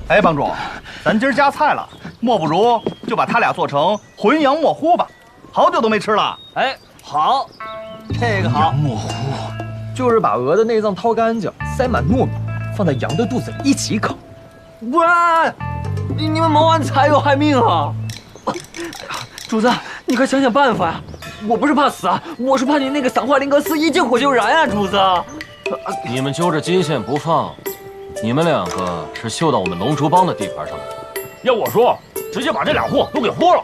哎，帮主，咱今儿加菜了，莫不如就把他俩做成浑羊墨糊吧。好久都没吃了。哎，好，这个好。羊墨糊，就是把鹅的内脏掏干净，塞满糯米，放在羊的肚子里一起烤。不然，你们谋完才有害命啊！主子，你快想想办法呀！我不是怕死啊，我是怕你那个散化灵格斯一见火就燃啊，主子！你们揪着金线不放，你们两个是嗅到我们龙族帮的地盘上了。要我说，直接把这俩货都给豁了。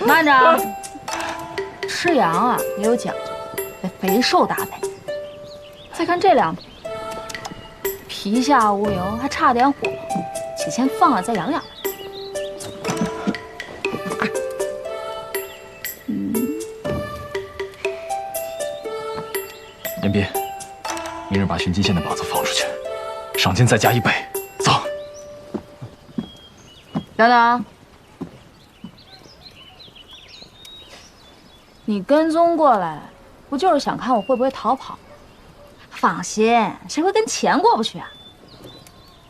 慢着，吃羊啊也有讲究，得肥瘦搭配。再看这两腿，皮下无油，还差点火，且先放了再养养。严斌，明日把寻金线的靶子放出去，赏金再加1倍。走。等等，你跟踪过来，不就是想看我会不会逃跑？放心，谁会跟钱过不去啊？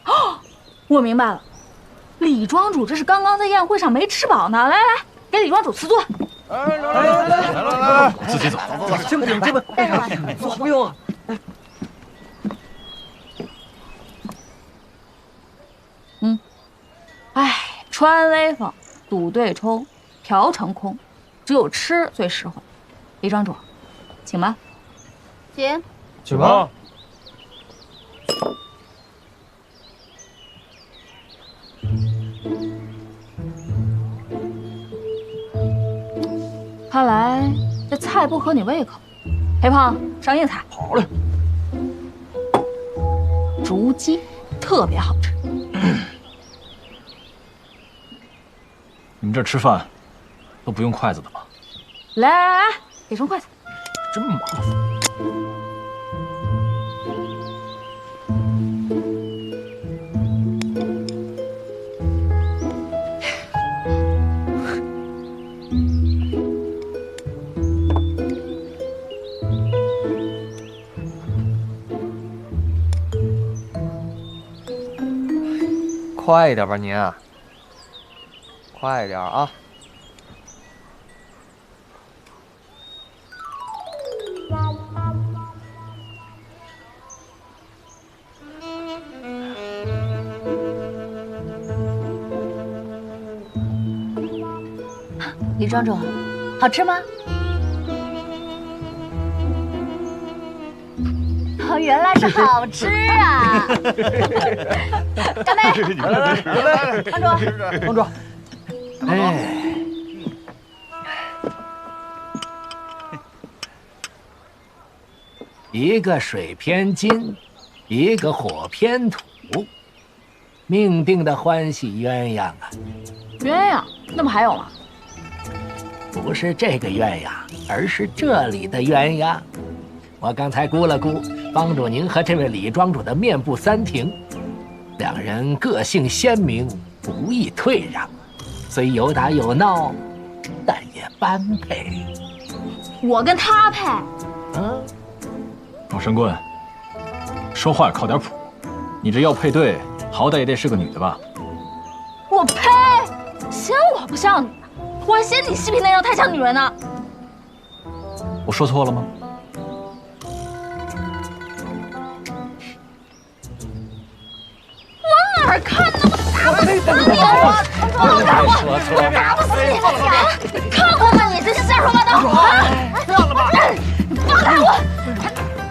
哦，我明白了，李庄主这是刚刚在宴会上没吃饱呢。来来，给李庄主赐座。来，自己走。这么为啥？不用啊。哎，穿威风，赌对冲，嫖成空，只有吃最实惠。李庄主，请吧。请。去吧。看来这菜不合你胃口，黑胖上硬菜。好嘞。竹鸡特别好吃。你们这吃饭都不用筷子的吗？来，给双筷子。真麻烦。快一点吧您，快点啊！李庄主，好吃吗？哦，原来是好吃啊！干杯！来，帮主，帮主。哎，一个水偏金，一个火偏土，命定的欢喜鸳鸯啊！鸳鸯，那不还有吗？不是这个鸳鸯，而是这里的鸳鸯。我刚才估了估，帮主您和这位李庄主的面部三庭，两人个性鲜明，不易退让，虽有打有闹，但也般配。我跟他配。老神棍，说话也靠点谱。你这要配对，好歹也得是个女的吧？我呸！嫌我不像女的，我还嫌你细皮嫩肉太像女人呢。我说错了吗？